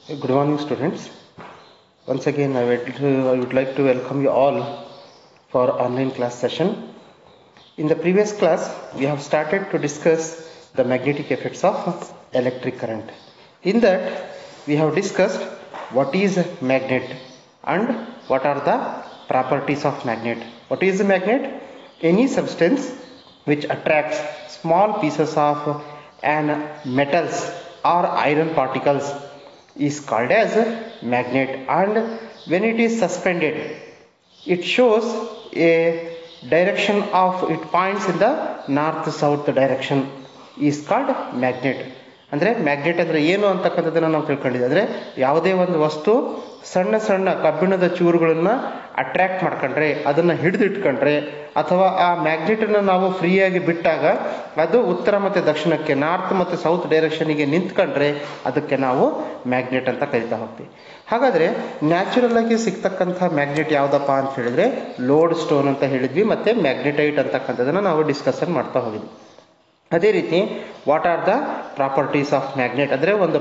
Good morning, students. Once again, I would like to welcome you all for online class session. In the previous class, we have started to discuss the magnetic effects of electric current. In that, we have discussed what is a magnet and what are the properties of magnet. What is a magnet? Any substance which attracts small pieces of an metals or iron particles is called as a magnet, and when it is suspended it shows a direction of, it points in the north south direction, is called magnet. ಅಂದರೆ magnet ಅಂದರೆ ಏನು ಅಂತಕ್ಕಂಥದ್ದನ್ನು ನಾವು ತಿಳ್ಕೊಂಡಿದ್ದೀವಿ. ಅಂದರೆ ಯಾವುದೇ ಒಂದು ವಸ್ತು ಸಣ್ಣ ಸಣ್ಣ ಕಬ್ಬಿಣದ ಚೂರುಗಳನ್ನು ಅಟ್ರ್ಯಾಕ್ಟ್ ಮಾಡ್ಕೊಂಡ್ರೆ, ಅದನ್ನು ಹಿಡಿದಿಟ್ಕೊಂಡ್ರೆ, ಅಥವಾ ಆ ಮ್ಯಾಗ್ನೆಟನ್ನು ನಾವು ಫ್ರೀಯಾಗಿ ಬಿಟ್ಟಾಗ ಅದು ಉತ್ತರ ಮತ್ತು ದಕ್ಷಿಣಕ್ಕೆ, ನಾರ್ತ್ ಮತ್ತು ಸೌತ್ ಡೈರೆಕ್ಷನ್ಗೆ ನಿಂತ್ಕೊಂಡ್ರೆ ಅದಕ್ಕೆ ನಾವು ಮ್ಯಾಗ್ನೆಟ್ ಅಂತ ಕರಿತಾ ಹೋಗ್ತೀವಿ. ಹಾಗಾದರೆ ನ್ಯಾಚುರಲ್ ಆಗಿ ಸಿಗ್ತಕ್ಕಂಥ ಮ್ಯಾಗ್ನೆಟ್ ಯಾವುದಪ್ಪ ಅಂತ ಹೇಳಿದ್ರೆ ಲೋಡ್ ಸ್ಟೋನ್ ಅಂತ ಹೇಳಿದ್ವಿ, ಮತ್ತು ಮ್ಯಾಗ್ನೆಟೈಟ್ ಅಂತಕ್ಕಂಥದ್ದನ್ನು ನಾವು ಡಿಸ್ಕಷನ್ ಮಾಡ್ತಾ ಹೋಗಿದ್ವಿ. ಅದೇ ರೀತಿ what are the properties of magnet, ಅಂದರೆ ಒಂದು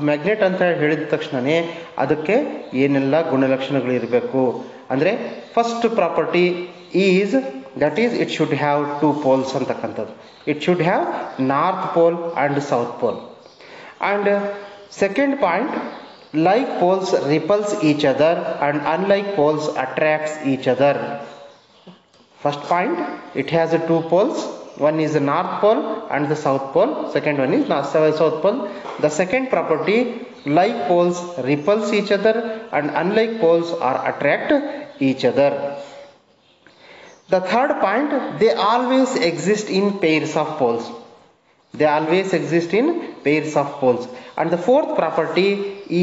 ಮ್ಯಾಗ್ನೆಟ್ ಅಂತ ಹೇಳಿದ ತಕ್ಷಣವೇ ಅದಕ್ಕೆ ಏನೆಲ್ಲ ಗುಣಲಕ್ಷಣಗಳು ಇರಬೇಕು ಅಂದರೆ, first property is that is it should have 2 poles ಅಂತಕ್ಕಂಥದ್ದು. It should have north pole and south pole. And second point, like poles repulse each other and unlike poles attracts each other. First point, it has 2 poles. One is the north pole and the south pole. Second one is south pole. The second property, like poles repulse each other and unlike poles are attract each other. The third point, they always exist in pairs of poles. They always exist in pairs of poles. And the fourth property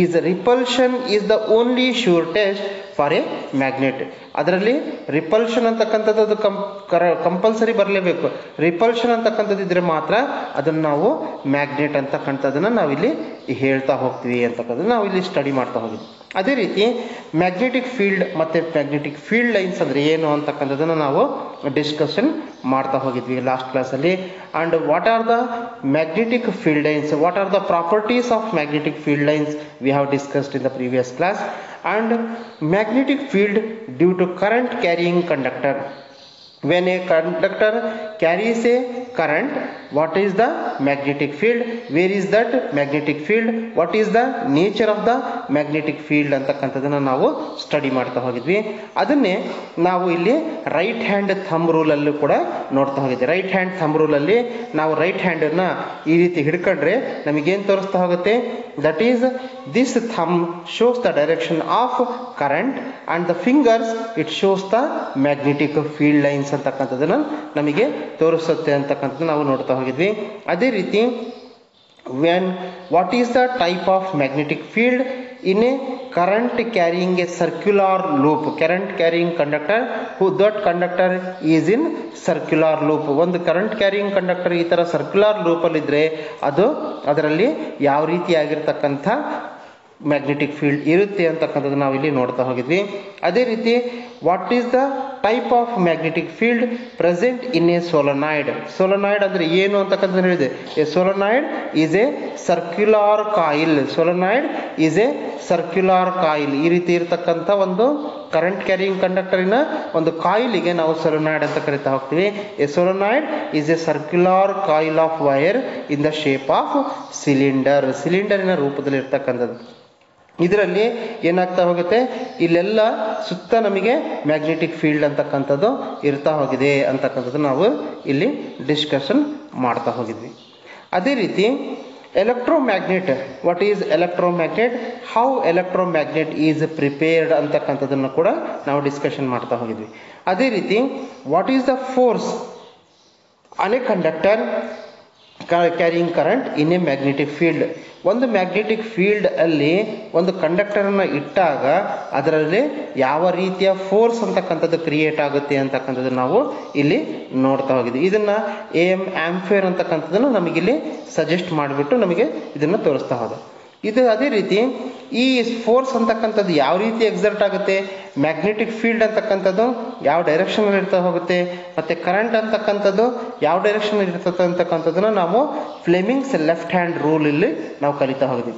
is repulsion is the only sure test for a magnet. ಅದರಲ್ಲಿ repulsion ಅಂತಕ್ಕಂಥದ್ದು ಅದು compulsory ಬರಲೇಬೇಕು. Repulsion ಅಂತಕ್ಕಂಥದ್ದು ಇದ್ರೆ ಮಾತ್ರ ಅದನ್ನು ನಾವು magnet ಅಂತಕ್ಕಂಥದ್ದನ್ನು ನಾವಿಲ್ಲಿ ಹೇಳ್ತಾ ಹೋಗ್ತೀವಿ ಅಂತಕ್ಕಂಥದ್ದು ನಾವು ಇಲ್ಲಿ ಸ್ಟಡಿ ಮಾಡ್ತಾ ಹೋಗಿದ್ವಿ. ಅದೇ ರೀತಿ ಮ್ಯಾಗ್ನೆಟಿಕ್ ಫೀಲ್ಡ್ ಮತ್ತು ಮ್ಯಾಗ್ನೆಟಿಕ್ ಫೀಲ್ಡ್ ಲೈನ್ಸ್ ಅಂದರೆ ಏನು ಅಂತಕ್ಕಂಥದ್ದನ್ನು ನಾವು ಡಿಸ್ಕಷನ್ ಮಾಡ್ತಾ ಹೋಗಿದ್ವಿ ಲಾಸ್ಟ್ ಕ್ಲಾಸಲ್ಲಿ. And what are the magnetic field lines, what are the properties of magnetic field lines we have discussed in the previous class. And magnetic field due to current carrying conductor. When a conductor carries a current, what is the magnetic field? Where is that magnetic field? What is the nature of the magnetic field ಅಂತಕ್ಕಂಥದ್ದನ್ನು ನಾವು study ಮಾಡ್ತಾ ಹೋಗಿದ್ವಿ. ಅದನ್ನೇ ನಾವು ಇಲ್ಲಿ right hand thumb ರೂಲಲ್ಲೂ ಕೂಡ ನೋಡ್ತಾ ಹೋಗಿದ್ವಿ. ರೈಟ್ ಹ್ಯಾಂಡ್ ಥಂಬ್ ರೂಲಲ್ಲಿ ನಾವು ರೈಟ್ ಹ್ಯಾಂಡನ್ನು ಈ ರೀತಿ ಹಿಡ್ಕೊಂಡ್ರೆ ನಮಗೇನು ತೋರಿಸ್ತಾ ಹೋಗುತ್ತೆ, that is this thumb shows the direction of current and the fingers it shows the magnetic field lines ಅಂತಕ್ಕಂಥದ್ದನ್ನು ನಮಗೆ ತೋರಿಸುತ್ತೆ ಅಂತಕ್ಕಂಥದ್ದು ನಾವು ನೋಡ್ತಾ ಹೋಗಿದ್ವಿ. ಅದೇ ರೀತಿ what is the type of magnetic field in a current carrying a circular loop, current carrying conductor that conductor is in circular loop. ಒಂದು ಕರೆಂಟ್ ಕ್ಯಾರಿಯಿಂಗ್ ಕಂಡಕ್ಟರ್ ಈ ಥರ ಸರ್ಕ್ಯುಲರ್ ಲೂಪಲ್ಲಿ ಇದ್ದರೆ ಅದು ಅದರಲ್ಲಿ ಯಾವ ರೀತಿಯಾಗಿರ್ತಕ್ಕಂಥ ಮ್ಯಾಗ್ನೆಟಿಕ್ ಫೀಲ್ಡ್ ಇರುತ್ತೆ ಅಂತಕ್ಕಂಥದ್ದು ನಾವು ಇಲ್ಲಿ ನೋಡ್ತಾ ಹೋಗಿದ್ವಿ. ಅದೇ ರೀತಿ what is the type of magnetic field present in a solenoid. Solenoid ಅಂದರೆ ಏನು ಅಂತಕ್ಕಂಥದ್ದು ಹೇಳಿದೆ. A solenoid is a circular coil. Solenoid is a circular coil. ಈ ರೀತಿ ಇರತಕ್ಕಂಥ ಒಂದು ಕರೆಂಟ್ ಕ್ಯಾರಿಯಿಂಗ್ ಕಂಡಕ್ಟರಿನ ಒಂದು ಕಾಯಿಲಿಗೆ ನಾವು ಸೋಲನಾಯ್ಡ್ ಅಂತ ಕರಿತಾ ಹೋಗ್ತೀವಿ. A solenoid is a circular coil of wire in the shape of cylinder. ಸಿಲಿಂಡರಿನ ರೂಪದಲ್ಲಿ ಇರ್ತಕ್ಕಂಥದ್ದು. ಇದರಲ್ಲಿ ಏನಾಗ್ತಾ ಹೋಗುತ್ತೆ, ಇಲ್ಲೆಲ್ಲ ಸುತ್ತ ನಮಗೆ ಮ್ಯಾಗ್ನೆಟಿಕ್ ಫೀಲ್ಡ್ ಅಂತಕ್ಕಂಥದ್ದು ಇರ್ತಾ ಹೋಗಿದೆ ಅಂತಕ್ಕಂಥದ್ದು ನಾವು ಇಲ್ಲಿ ಡಿಸ್ಕಷನ್ ಮಾಡ್ತಾ ಹೋಗಿದ್ವಿ. ಅದೇ ರೀತಿ electromagnet, what is electromagnet, how electromagnet is prepared ಅಂತಕ್ಕಂಥದ್ದನ್ನು ಕೂಡ ನಾವು ಡಿಸ್ಕಷನ್ ಮಾಡ್ತಾ ಹೋಗಿದ್ವಿ. ಅದೇ ರೀತಿ what is the force on a conductor carrying current in a magnetic field. ಒಂದು ಮ್ಯಾಗ್ನೆಟಿಕ್ ಫೀಲ್ಡ್ ಅಲ್ಲಿ ಒಂದು ಕಂಡಕ್ಟರನ್ನು ಇಟ್ಟಾಗ ಅದರಲ್ಲಿ ಯಾವ ರೀತಿಯ ಫೋರ್ಸ್ ಅಂತಕ್ಕಂಥದ್ದು ಕ್ರಿಯೇಟ್ ಆಗುತ್ತೆ ಅಂತಕ್ಕಂಥದ್ದು ನಾವು ಇಲ್ಲಿ ನೋಡ್ತಾ ಹೋಗಿದ್ವಿ. ಇದನ್ನು ಆಂಫೇರ್ ಅಂತಕ್ಕಂಥದ್ದನ್ನು ನಮಗಿಲ್ಲಿ ಸಜೆಸ್ಟ್ ಮಾಡಿಬಿಟ್ಟು ನಮಗೆ ಇದನ್ನು ತೋರಿಸ್ತಾ ಹೋದ. ಇದು ಅದೇ ರೀತಿ ಈ ಫೋರ್ಸ್ ಅಂತಕ್ಕಂಥದ್ದು ಯಾವ ರೀತಿ ಎಕ್ಸರ್ಟ್ ಆಗುತ್ತೆ, ಮ್ಯಾಗ್ನೆಟಿಕ್ ಫೀಲ್ಡ್ ಅಂತಕ್ಕಂಥದ್ದು ಯಾವ ಡೈರೆಕ್ಷನಲ್ಲಿ ಇರ್ತಾ ಹೋಗುತ್ತೆ, ಮತ್ತು ಕರೆಂಟ್ ಅಂತಕ್ಕಂಥದ್ದು ಯಾವ ಡೈರೆಕ್ಷನ್ ಇರ್ತದೆ ಅಂತಕ್ಕಂಥದ್ದನ್ನು ನಾವು ಫ್ಲೆಮಿಂಗ್ಸ್ ಲೆಫ್ಟ್ ಹ್ಯಾಂಡ್ ರೂಲ್ ಇಲ್ಲಿ ನಾವು ಕಲಿತಾ ಹೋಗಿದ್ವಿ.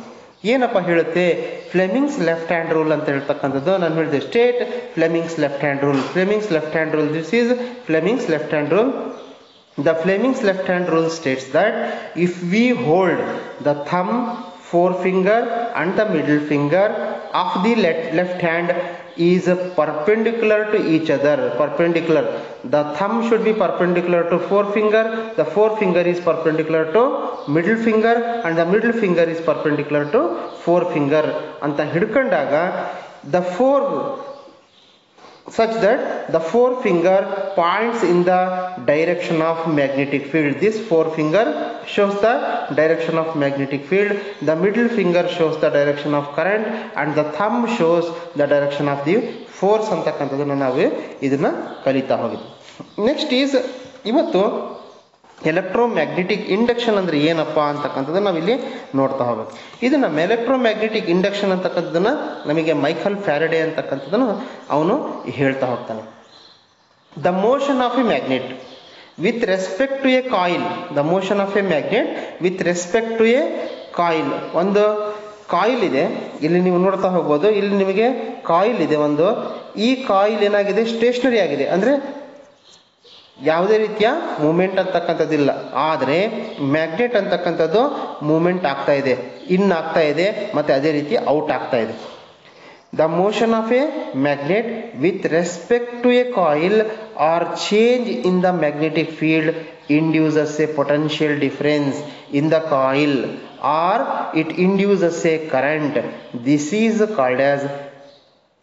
ಏನಪ್ಪ ಹೇಳುತ್ತೆ? ಫ್ಲೆಮಿಂಗ್ಸ್ ಲೆಫ್ಟ್ ಹ್ಯಾಂಡ್ ರೂಲ್ ಅಂತ ಹೇಳ್ತಕ್ಕಂಥದ್ದು ನಾನು ಹೇಳಿದೆ. State Fleming's left hand rule. Fleming's left hand rule. This is Fleming's left hand rule. The Fleming's left hand rule states that if we hold the thumb, forefinger and the middle finger of the left hand is perpendicular to each other. Perpendicular. The thumb should be perpendicular to forefinger. The forefinger is perpendicular to middle finger and the middle finger is perpendicular to forefinger. ಅಂತ ಹಿಡ್ಕೊಂಡಾಗ the four such that the forefinger points in the direction of magnetic field. This forefinger shows the direction of magnetic field. The middle finger shows the direction of current and the thumb shows the direction of the force ಅಂತಕ್ಕಂಥದ್ದನ್ನು ನಾವು ಇದನ್ನ ಕಲಿತಾ ಹೋಗಿದ್ವಿ. Next is ಇವತ್ತು electromagnetic induction ಅಂದ್ರೆ ಏನಪ್ಪಾ ಅಂತಕ್ಕಂಥದ್ದು ನಾವಿಲ್ಲಿ ನೋಡ್ತಾ ಹೋಗ್ಬೇಕು. ಇದನ್ನ ಎಲೆಕ್ಟ್ರೋಮ್ಯಾಗ್ನೆಟಿಕ್ ಇಂಡಕ್ಷನ್ ಅಂತಕ್ಕಂಥದ್ದನ್ನ ನಮಗೆ ಮೈಕಲ್ ಫ್ಯಾರಡೆ ಅಂತಕ್ಕಂಥದ್ದನ್ನು ಅವನು ಹೇಳ್ತಾ ಹೋಗ್ತಾನೆ. The motion of a magnet with respect to a coil. The motion of a magnet with respect to a coil. ಒಂದು ಕಾಯಿಲ್ ಇದೆ, ಇಲ್ಲಿ ನೀವು ನೋಡ್ತಾ ಹೋಗ್ಬೋದು. ಇಲ್ಲಿ ನಿಮಗೆ ಕಾಯಿಲ್ ಇದೆ ಒಂದು. ಈ ಕಾಯಿಲ್ ಏನಾಗಿದೆ? ಸ್ಟೇಷನರಿ ಆಗಿದೆ, ಅಂದ್ರೆ ಯಾವುದೇ ರೀತಿಯ ಮೂಮೆಂಟ್ ಅಂತಕ್ಕಂಥದ್ದಿಲ್ಲ. ಆದರೆ ಮ್ಯಾಗ್ನೆಟ್ ಅಂತಕ್ಕಂಥದ್ದು ಮೂಮೆಂಟ್ ಆಗ್ತಾ ಇದೆ, ಇನ್ ಆಗ್ತಾ ಇದೆ, ಮತ್ತೆ ಅದೇ ರೀತಿ ಔಟ್ ಆಗ್ತಾ ಇದೆ. The motion of a magnet with respect to a coil or change in the magnetic field induces a potential difference in the coil or it induces a current. This is called as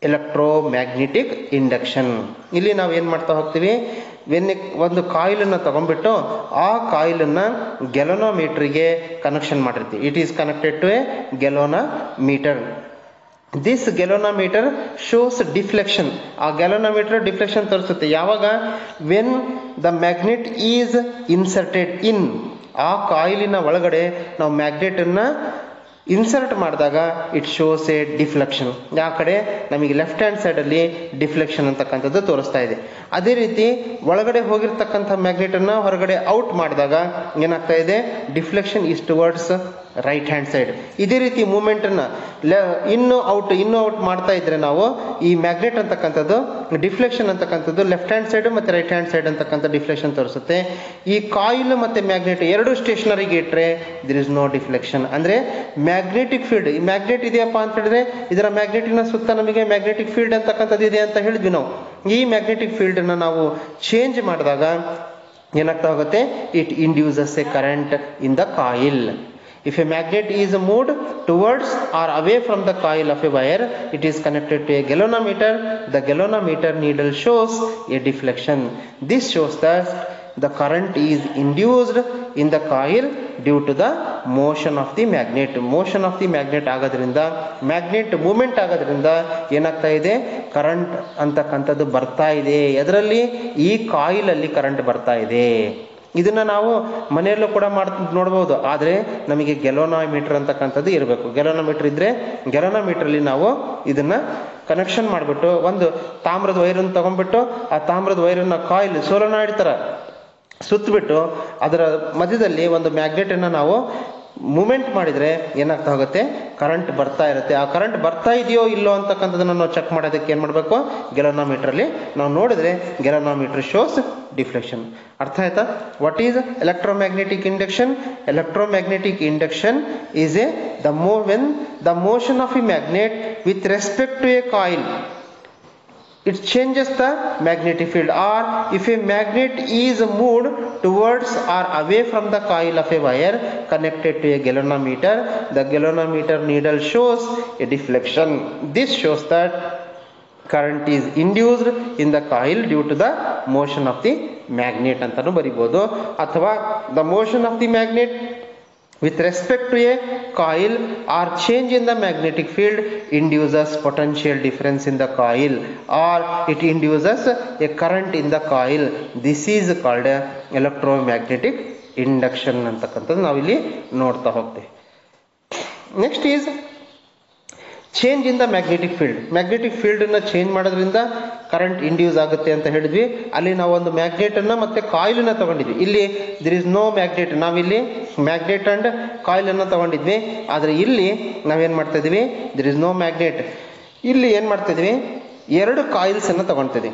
electromagnetic induction. ಇಲ್ಲಿ ನಾವು ಏನು ಮಾಡ್ತಾ ಹೋಗ್ತೀವಿ? ಒಂದು ಕಾಯಿಲನ್ನು ತಗೊಂಡ್ಬಿಟ್ಟು ಆ ಕಾಯಿಲನ್ನು ಗೆಲೋನೋಮೀಟರ್ಗೆ ಕನೆಕ್ಷನ್ ಮಾಡಿರ್ತೀವಿ. It is connected to a galvanometer. This galvanometer shows deflection. ಆ ಗೆಲೋನೋಮೀಟರ್ ಡಿಫ್ಲೆಕ್ಷನ್ ತೋರಿಸುತ್ತೆ ಯಾವಾಗ? When the magnet is inserted in. ಆ ಕಾಯಿಲಿನ ಒಳಗಡೆ ನಾವು ಮ್ಯಾಗ್ನೆಟನ್ನು ಇನ್ಸರ್ಟ್ ಮಾಡಿದಾಗ ಇಟ್ ಶೋಸ್ ಎ ಡಿಫ್ಲೆಕ್ಷನ್. ಆ ಕಡೆ ನಮಗೆ ಲೆಫ್ಟ್ ಹ್ಯಾಂಡ್ ಸೈಡಲ್ಲಿ ಡಿಫ್ಲೆಕ್ಷನ್ ಅಂತಕ್ಕಂಥದ್ದು ತೋರಿಸ್ತಾ ಇದೆ. ಅದೇ ರೀತಿ ಒಳಗಡೆ ಹೋಗಿರ್ತಕ್ಕಂಥ ಮ್ಯಾಗ್ನೆಟನ್ನು ಹೊರಗಡೆ ಔಟ್ ಮಾಡಿದಾಗ ಏನಾಗ್ತಾ ಇದೆ? Deflection is towards right hand side. ಇದೇ ರೀತಿ ಮೂಮೆಂಟನ್ನು ಇನ್ನು ಔಟ್ ಮಾಡ್ತಾ ಇದ್ರೆ ನಾವು ಈ ಮ್ಯಾಗ್ನೆಟ್ ಅಂತಕ್ಕಂಥದ್ದು ಡಿಫ್ಲೆಕ್ಷನ್ ಅಂತಕ್ಕಂಥದ್ದು ಲೆಫ್ಟ್ ಹ್ಯಾಂಡ್ ಸೈಡ್ ಮತ್ತು ರೈಟ್ ಹ್ಯಾಂಡ್ ಸೈಡ್ ಅಂತಕ್ಕಂಥ ಡಿಫ್ಲೆಕ್ಷನ್ ತೋರಿಸುತ್ತೆ. ಈ ಕಾಯಿಲ್ ಮತ್ತು ಮ್ಯಾಗ್ನೆಟ್ ಎರಡು ಸ್ಟೇಷನರಿಗೆ ಇಟ್ಟರೆ ದಿರ್ ಇಸ್ ನೋ ಡಿಫ್ಲೆಕ್ಷನ್. ಅಂದರೆ ಮ್ಯಾಗ್ನೆಟಿಕ್ ಫೀಲ್ಡ್, ಈ ಮ್ಯಾಗ್ನೆಟ್ ಇದೆಯಪ್ಪ ಅಂತ ಹೇಳಿದ್ರೆ ಇದರ ಮ್ಯಾಗ್ನೆಟಿನ ಸುತ್ತ ನಮಗೆ ಮ್ಯಾಗ್ನೆಟಿಕ್ ಫೀಲ್ಡ್ ಅಂತಕ್ಕಂಥದ್ದು ಇದೆ ಅಂತ ಹೇಳಿದ್ವಿ ನಾವು. ಈ ಮ್ಯಾಗ್ನೆಟಿಕ್ ಫೀಲ್ಡ್ ಅನ್ನು ನಾವು ಚೇಂಜ್ ಮಾಡಿದಾಗ ಏನಾಗ್ತಾ ಹೋಗುತ್ತೆ? It induces A current in the coil. If a magnet is moved towards or away from the coil of a wire, it is connected to a galvanometer. The galvanometer needle shows a deflection. This shows that the current is induced in the coil due to the motion of the magnet. Motion of the magnet ಆಗೋದ್ರಿಂದ, magnet movement ಆಗೋದ್ರಿಂದ ಏನಾಗ್ತಾ ಇದೆ? Current ಅಂತಕ್ಕಂಥದ್ದು ಬರ್ತಾ ಇದೆ. ಅದರಲ್ಲಿ ಈ ಕಾಯಿಲಲ್ಲಿ current ಬರ್ತಾ ಇದೆ. ಇದನ್ನ ನಾವು ಮನೆಯಲ್ಲೂ ಕೂಡ ನೋಡ್ಬೋದು. ಆದರೆ ನಮಗೆ ಗೆಲೋನೋಮೀಟರ್ ಅಂತಕ್ಕಂಥದ್ದು ಇರಬೇಕು. ಗೆಲೋನೋಮೀಟರ್ ಇದ್ರೆ ಗೆಲೋನೋಮೀಟರ್ಲಿ ನಾವು ಇದನ್ನ ಕನೆಕ್ಷನ್ ಮಾಡಿಬಿಟ್ಟು ಒಂದು ತಾಮ್ರದ ವೈರನ್ನು ತಗೊಂಡ್ಬಿಟ್ಟು ಆ ತಾಮ್ರದ ವೈರನ್ನ ಕಾಯಿಲ್ ಸೋಲನಾಯ್ಡ್ ಥರ ಸುತ್ತಬಿಟ್ಟು ಅದರ ಮಧ್ಯದಲ್ಲಿ ಒಂದು ಮ್ಯಾಗ್ನೆಟನ್ನು ನಾವು ಮೂಮೆಂಟ್ ಮಾಡಿದರೆ ಏನಾಗ್ತಾ ಹೋಗುತ್ತೆ? ಕರೆಂಟ್ ಬರ್ತಾ ಇರುತ್ತೆ. ಆ ಕರೆಂಟ್ ಬರ್ತಾ ಇದೆಯೋ ಇಲ್ಲೋ ಅಂತಕ್ಕಂಥದ್ದನ್ನು ನಾವು ಚೆಕ್ ಮಾಡೋದಕ್ಕೆ ಏನು ಮಾಡಬೇಕು? ಗೆಲೋನೋಮೀಟರ್ಲಿ ನಾವು ನೋಡಿದ್ರೆ ಗೆಲೋನೋಮೀಟರ್ ಶೋಸ್ ಡಿಫ್ಲೆಕ್ಷನ್. ಅರ್ಥ ಆಯ್ತಾ? What is electromagnetic induction? Electromagnetic induction is when the motion of a magnet with respect to a coil it changes the magnetic field, or if a magnet is moved towards or away from the coil of a wire connected to a galvanometer, the galvanometer needle shows a deflection. This shows that current is induced in the coil due to the motion of the magnet ಅಂತಾನು ಬರಿಬಹುದು. ಅಥವಾ the motion of the magnet with respect to a coil or change in the magnetic field induces potential difference in the coil, or it induces a current in the coil. This is called electromagnetic induction ಅಂತಕ್ಕಂಥದ್ದು ನಾವಿಲ್ಲಿ ನೋಡ್ತಾ ಹೋಗ್ತೇವೆ. Next is change in the magnetic field ಅನ್ನ change ಮಾಡೋದ್ರಿಂದ current induce ಆಗುತ್ತೆ ಅಂತ ಹೇಳಿದ್ವಿ. ಅಲ್ಲಿ ನಾವು ಒಂದು ಮ್ಯಾಗ್ನೆಟ್ ಅನ್ನ ಮತ್ತೆ ಕಾಯಿಲ್ ಅನ್ನ ತಗೊಂಡಿದ್ವಿ. ಇಲ್ಲಿ ದಿರ್ ಇಸ್ ನೋ ಮ್ಯಾಗ್ನೆಟ್, ನಾವಿಲ್ಲಿ ಮ್ಯಾಗ್ನೆಟ್ ಅಂಡ್ ಕಾಯಿಲ್ ಅನ್ನ ತಗೊಂಡಿದ್ವಿ. ಆದ್ರೆ ಇಲ್ಲಿ ನಾವೇನ್ ಮಾಡ್ತಾ ಇದೀವಿ, ದಿರ್ ಇಸ್ ನೋ ಮ್ಯಾಗ್ನೆಟ್. ಇಲ್ಲಿ ಏನ್ ಮಾಡ್ತಾ ಇದೀವಿ, ಎರಡು ಕಾಯಿಲ್ಸ್ ಅನ್ನ ತಗೊಂತಿದ್ವಿ.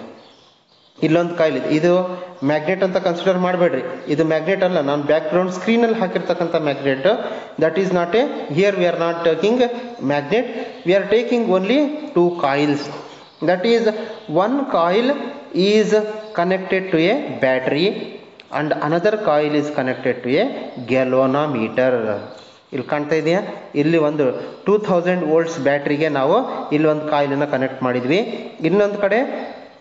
ಇಲ್ಲೊಂದು ಕಾಯಿಲ್ ಇದೆ, ಇದು ಮ್ಯಾಗ್ನೆಟ್ ಅಂತ ಕನ್ಸಿಡರ್ ಮಾಡಬೇಡ್ರಿ, ಇದು ಮ್ಯಾಗ್ನೆಟ್ ಅಲ್ಲ. ನಾನು ಬ್ಯಾಕ್ ಗ್ರೌಂಡ್ ಸ್ಕ್ರೀನ್ ಅಲ್ಲಿ ಹಾಕಿರ್ತಕ್ಕಂಥ magnet, that is not a, here we are not taking magnet, we are taking only two coils. That is one coil is connected to a battery and another coil is connected to a galvanometer. ಇಲ್ಲಿ ಕಾಣ್ತಾ ಇದೆಯಾ, ಇಲ್ಲಿ ಒಂದು 2000 volts ಬ್ಯಾಟ್ರಿಗೆ ನಾವು ಇಲ್ಲಿ ಒಂದು ಕಾಯಿಲನ್ನ connect ಮಾಡಿದ್ವಿ. ಇನ್ನೊಂದು ಕಡೆ